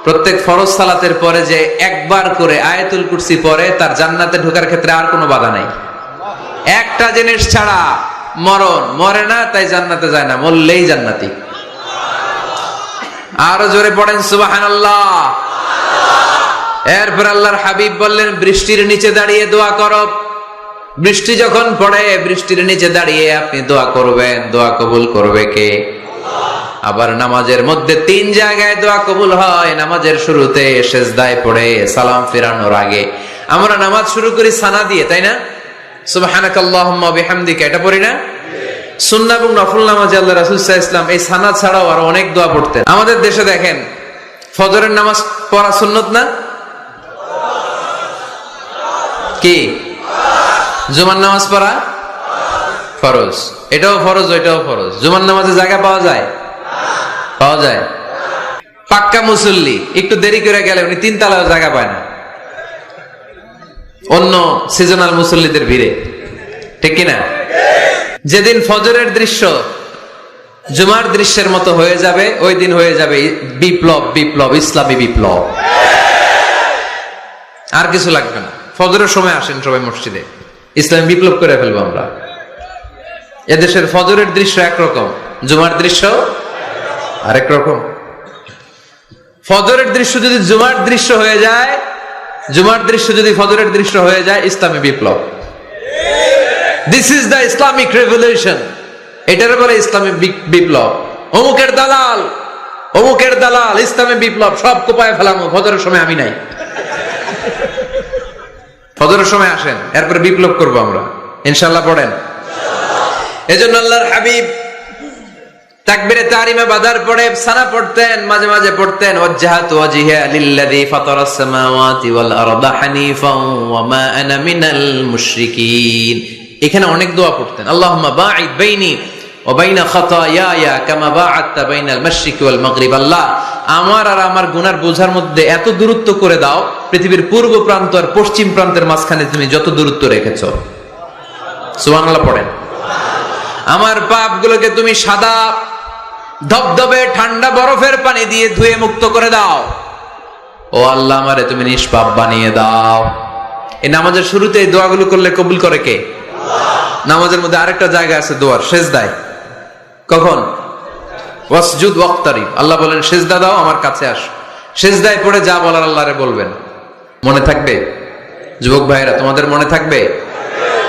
প্রত্যেক ফরজ সালাতের পরে যে একবার করে আয়াতুল কুরসি পড়ে তার জান্নাতে ঢোকার ক্ষেত্রে আর কোনো বাধা নাই। একটা জিনিস ছাড়া, মরণ, মরে না তাই জান্নাতে যায় না, মরলেই জান্নাতি। আরো জোরে পড়েন সুবহানাল্লাহ। এরপর আল্লাহর হাবিব বললেন, বৃষ্টির নিচে দাঁড়িয়ে দোয়া করো। বৃষ্টি যখন পড়ে বৃষ্টির নিচে দাঁড়িয়ে আপনি দোয়া করবেন, দোয়া কবুল করবে কে? আবার নামাজের মধ্যে 3 জায়গায় দোয়া কবুল হয়। নামাজের শুরুতে, সেজদায় পড়ে, সালাম ফেরানোর আগে। আমরা নামাজ শুরু করি সানা দিয়ে, তাই না? সুবহানাকাল্লাহুম্মা বিহামদিকা, এটা পড়ি না? সুন্নাহ এবং নফল নামাজে আল্লাহ রাসূল সাল্লাল্লাহু আলাইহি ওয়াসাল্লাম এই সানা ছাড়াও আরো অনেক দোয়া পড়তেন। আমাদের দেশে দেখেন, ফজরের নামাজ পড়া সুন্নত না? কি? জুমার নামাজ পড়া ফরজ। এটাও ফরজ, ওইটাও ফরজ। জুমার নামাজে জায়গা পাওয়া যায়? পাওয়া যায়। পাক্কা মুসল্লি একটু দেরি করে গেলে উনি 3 তলায় জায়গা পায় না, অন্য সিজনাল মুসল্লিদের ভিড়ে, ঠিক কিনা? যেদিন ফজরের দৃশ্য জুমার দৃশ্যের মতো হয়ে যাবে, ওই দিন হয়ে যাবে বিপ্লব, বিপ্লব, ইসলামী বিপ্লব। আর কিছু লাগবে না। ফজরের সময় আসেন সবাই মসজিদে, ইসলামী বিপ্লব করে ফেলবো আমরা। এদেশের ফজরের দৃশ্য একরকম, জুমার দৃশ্য আরেক রকম। ফজরের দৃশ্য যদি জুমার দৃশ্য হয়ে যায়, জুমার দৃশ্য যদি ফজরের দৃশ্য হয়ে যায়, ইসলামী বিপ্লব। This is the Islamic revolution. এটার বলে ইসলামী বিপ্লব। অমুকের দালাল, অমুকের দালাল, ইসলামী বিপ্লব, সব কোপায় ফেলামো। ফজরের সময় আমি নাই। ফজরের সময় আসেন, এরপরে বিপ্লব করবো আমরা ইনশাআল্লাহ। পড়েন। এজন্য আল্লাহর হাবিব তাকবীরে তাহরিমে বাদার পড়ে সানা পড়তেন, মাঝে মাঝে পড়তেন ওয়াজহাতু ওয়াজহিয়া লিল্লাযী ফাতারাস সামাওয়াতি ওয়াল আরদা হানিফান ওয়া মা আনা মিনাল মুশরিকিন। এখানে অনেক দোয়া পড়তেন। আল্লাহুম্মা বাঈদ বাইনি ওয়া বাইনা খাতায়ায়া কামা বাআদতা বাইনাল মাশরিকি ওয়াল মাগরিব। আল্লাহ, আমার আর আমার গুনার বোঝার মধ্যে এত দূরত্ব করে দাও, পৃথিবীর পূর্ব প্রান্ত আর পশ্চিম প্রান্তের মাঝখানে তুমি যত দূরত্ব রেখেছো। সুবহানাল্লাহ পড়েন। আমার পাপগুলোকে তুমি সাদা ধবধবে ঠান্ডা বরফের পানি দিয়ে ধুয়ে মুক্ত করে দাও। ও আল্লাহ, আমারে তুমি নিষ্পাপ বানিয়ে দাও। এই নামাজের শুরুতে এই দোয়াগুলো করলে কবুল করে কে? নামাজের মধ্যে আরেকটা জায়গা আছে দোয়ার, সেজদায়। কখন? ওয়াসজুদ ওয়াক্তারিব। আল্লাহ বলেন সেজদা দাও, আমার কাছে আসো। সেজদায় পড়ে যা বলার আল্লাহরে বলবেন। মনে থাকবে? যুবক ভাইরা, তোমাদের মনে থাকবে?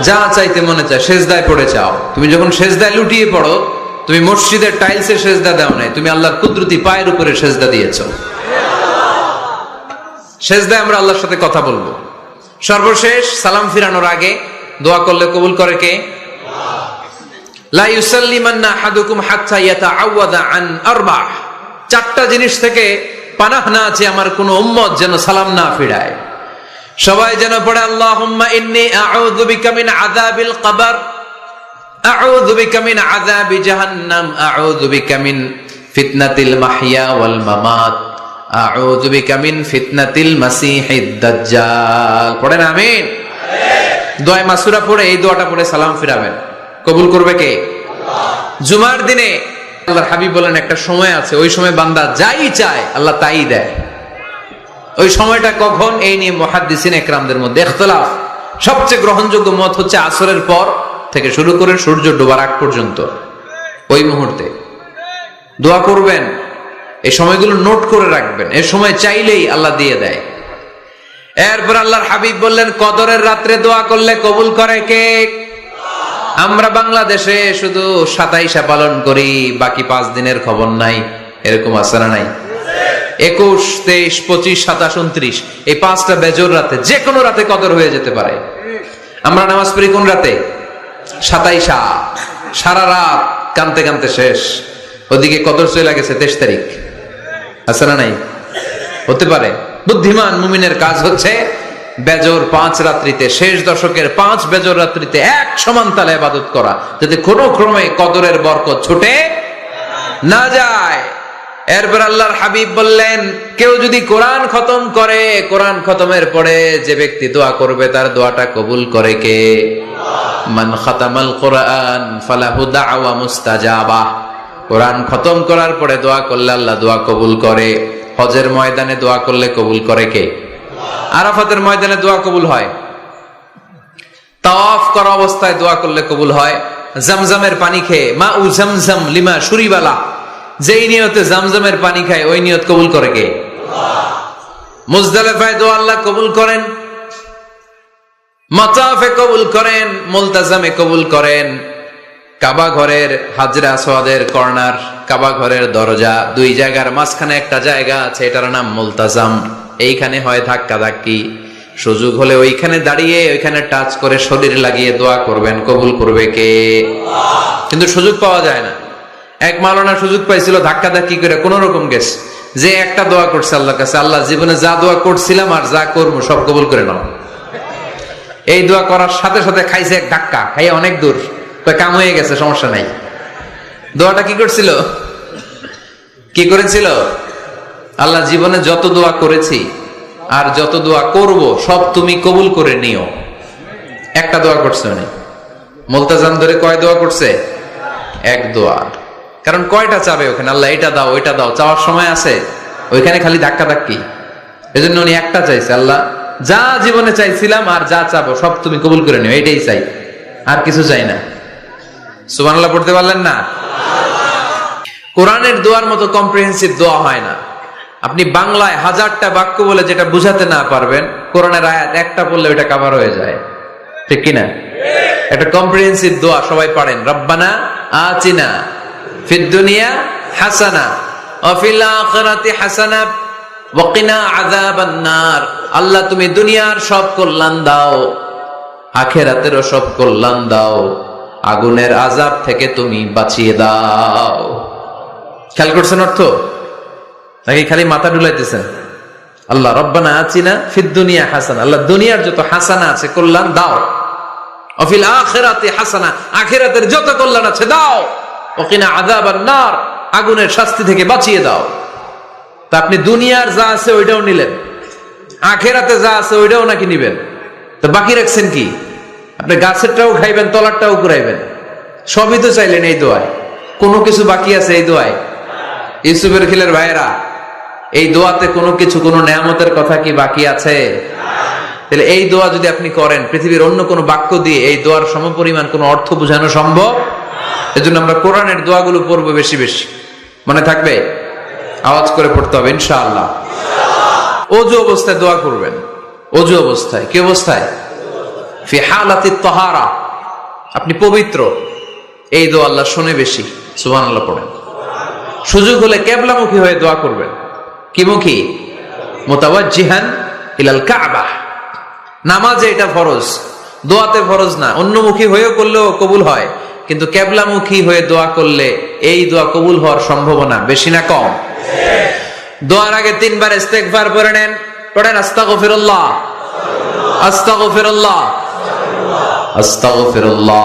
যা চাইতে মনে চায় সেজদায় পড়ে চাও। তুমি যখন সেজদায় লুটিয়ে পড়ো, তুমি মসজিদের টাইলসে সেজদা দাও নাই, তুমি আল্লাহর কুদরতি পায়ের উপরে সেজদা দিয়েছো। সেজদায় আমরা আল্লাহর সাথে কথা বলবো। সর্বশেষ সালাম ফিরানোর আগে দোয়া করলে কবুল করে কে? লা ইউসাল্লিমান্না আহাদুকুম হাত্তা ইয়াতাআওয়াদা আন আরবা। 4টা জিনিস থেকে পানাহ না আছে আমার কোন উম্মত যেন সালাম না ফিরায়। সবাই যেন পড়ে আল্লাহুম্মা ইন্নী আউযু বিকা মিন আযাবিল কবর, আউযু বিকা মিন আযাবি জাহান্নাম, আউযু বিকা মিন ফিতনাতিল মাহইয়া ওয়াল মামাত, আউযু বিকা মিন ফিতনাতিল মাসিহিদ দাজ্জাল। পড়েন আমিন। দোয়া মাসুরা পড়ে এই দোয়াটা পড়ে সালাম ফিরাবেন। কবুল করবে কে? আল্লাহ। জুমার দিনে আল্লাহর হাবিব বলেন একটা সময় আছে, ওই সময় বান্দা যাই চায় আল্লাহ তাই দেয়। ওই সময়টা কখন? এই নিয়ে মুহাদ্দিসিন ইকরামদের মধ্যে ইখতিলাফ। সবচেয়ে গ্রহণযোগ্য মত হচ্ছে আসরের পর থেকে শুরু করে সূর্য ডোবার আগ পর্যন্ত, ওই মুহূর্তে দোয়া করবেন। এই সময়গুলো নোট করে রাখবেন, এই সময় চাইলেই আল্লাহ দিয়ে দেয়। এরপর আল্লাহর হাবিব বললেন কদরের রাত্রে দোয়া করলে কবুল করে কে? আমরা বাংলাদেশে শুধু 27 পালন করি, বাকি 5 দিনের খবর নাই। এরকম আছে না নাই? 21, 23, 25, 27, 29 এই 5টা বেজর রাতে, যে কোনো রাতে কদর হয়ে যেতে পারে। আমরা নামাজ পড়ি কোন রাতে? 27। সারা রাত কানতে কানতে শেষ, ওদিকে কদর চলে গেছে 23 তারিখ। আছে না নাই? হতে পারে। বুদ্ধিমান মুমিনের কাজ হচ্ছে বেজর 5 রাত্রিতে, শেষ দশকের 5 বেজর রাত্রিতে এক সমান তালে ইবাদত করা, যাতে কোনো ক্রমে কদরের বরকত ছুটে না যায়। এরপর আল্লাহর হাবিব বললেন কেউ যদি কোরআন খতম করে, কোরআন খতমের পরে যে ব্যক্তি দোয়া করবে তার দোয়াটা কবুল করে কে? মান খাতামাল কোরআন ফালাহু দাওয়া মুস্তাজাবা। কোরআন খতম করার পরে দোয়া করলে আল্লাহ দোয়া কবুল করে। হজের ময়দানে দোয়া করলে কবুল করে কে? আরাফাতের ময়দানে দোয়া কবুল হয়, তাওয়াফ করা অবস্থায় দোয়া করলে কবুল হয়, জামজামের পানি খেয়ে মা উ জামজাম লিমা শুরিবালা, যেই নিয়তে জামজামের পানি খায় ওই নিয়ত কবুল করে কে? মুজদালিফায় দোয়া আল্লাহ কবুল করেন, মাতাফে কবুল করেন, মুলতাজামে কবুল করেন। কাবা ঘরের হাজরে আসওয়াদের কর্নার, কাবা ঘরের দরজা, দুই জায়গার মাঝখানে একটা জায়গা আছে, এটার নাম মুলতাজাম। এইখানে হয় ধাক্কা ধাক্কি, সুযোগ হলে ওইখানে দাঁড়িয়ে ওইখানে টাচ করে শরীর লাগিয়ে দোয়া করবেন, কবুল করবে কে? কিন্তু সুযোগ পাওয়া যায় না। এক মাওলানা সুযোগ পাইছিল, ধাক্কা ধাক্কি করে কোন রকম গেছে, যে একটা দোয়া করছে আল্লাহর কাছে, আল্লাহ জীবনে যা দোয়া করছিলাম আর যা করবো সব কবুল করে নাও। এই দোয়া করার সাথে সাথে খাইছে এক ধাক্কা, খাইয়ে অনেক দূর, কাম হয়ে গেছে, সমস্যা নাই। দোয়াটা কি করছিল? কি করেছিল? আল্লাহ জীবনে যত দোয়া করেছি আর যত দোয়া করব সব তুমি কবুল করে নিও। একটা দোয়া করছে উনি, মুলতাজাম ধরে কয় দোয়া করছে? এক দোয়া। কারণ কয়টা চাবে ওখানে? আল্লাহ এটা দাও ওইটা দাও, চাওয়ার সময় আছে? ওইখানে খালি ধাক্কা ধাক্কি। এজন্য উনি একটা চাইছে, আল্লাহ যা জীবনে চাইছিলাম আর যা চাবো সব তুমি কবুল করে নিও, এইটাই চাই, আর কিছু চাই না। সুবহানাল্লাহ পড়তে পারলেন না? কোরআনের দোয়ার মতো কম্প্রিহেন্সিভ দোয়া হয় না। আপনি বাংলায় হাজারটা বাক্য বলে যেটা বুঝাতে না পারবেন, কোরআনের আয়াত একটা বললে ওইটা কভার হয়ে যায়, ঠিক কিনা? একটা কম্প্রিহেন্সিভ দোয়া সবাই পারেন, রব্বানা আতিনা ফিদ দুনিয়া হাসানা ওয়া ফিল আখিরাতি হাসানা ওয়া কিনা আযাবান নার। আল্লাহ তুমি দুনিয়ার সব কল্যাণ দাও, আখিরাতেরও সব কল্যাণ দাও, আগুনের আযাব থেকে তুমি বাঁচিয়ে দাও। খেয়াল করছেন অর্থ নাকি খালি মাথা ডুলাইতেছেন? আল্লাহ রব্বানা আতিনা ফিদ দুনিয়া হাসানা, আল্লাহ দুনিয়ার যত হাসানা আছে কল্যাণ দাও, ওয়া ফিল আখিরাতি হাসানা, আখিরাতের যত কল্যাণ আছে দাও, ওয়া কিনা আযাবান নার, আগুনের শাস্তি থেকে বাঁচিয়ে দাও। তা আপনি দুনিয়ার যা আছে ওইটাও নিলেন, আখিরাতে যা আছে ওইটাও নাকি নিবেন, তো বাকি রাখছেন কি? আপনি গাছেরটাও খাইবেন, তলারটাও কুড়াইবেন, সবই তো চাইলেন এই দোয়ায়। কোনো কিছু বাকি আছে এই দোয়ায়? ইউসুফের খিলের ভাইয়েরা, এই দোয়াতে কোনো কিছু, কোনো নেয়ামতের কথা কি বাকি আছে? তাহলে এই দোয়া যদি আপনি করেন, পৃথিবীর অন্য কোনো বাক্য দিয়ে এই দোয়ার সমপরিমাণ কোনো অর্থ বোঝানো সম্ভব? এজন্য আমরা কোরআনের দোয়াগুলো পড়বো বেশি বেশি। মনে থাকবে? আওয়াজ করে পড়তে হবে ইনশাআল্লাহ। ওযু অবস্থায় দোয়া করবেন। ওযু অবস্থায়, কি অবস্থায়? ফি হালাতিত তাহারা, আপনি পবিত্র, এই দোয়া আল্লাহ শুনে বেশি। সুবহানাল্লাহ পড়েন। সুযোগ হলে কিবলামুখী হয়ে দোয়া করবেন। কি মুখী? মুতাওয়াজ্জিহান ইলাল কাবা। নামাজে এটা ফরজ, দোয়াতে ফরজ না। অন্যমুখী হয়েও করলেও কবুল হয়, কিন্তু কিবলামুখী হয়ে দোয়া করলে এই দোয়া কবুল হওয়ার সম্ভাবনা বেশি না কম? দোয়ার আগে 3 বার ইস্তেগফার পড়ে নেন। পড়েন আস্তাগফিরুল্লাহ, আস্তাগফিরুল্লাহ, আস্তাগফিরুল্লাহ।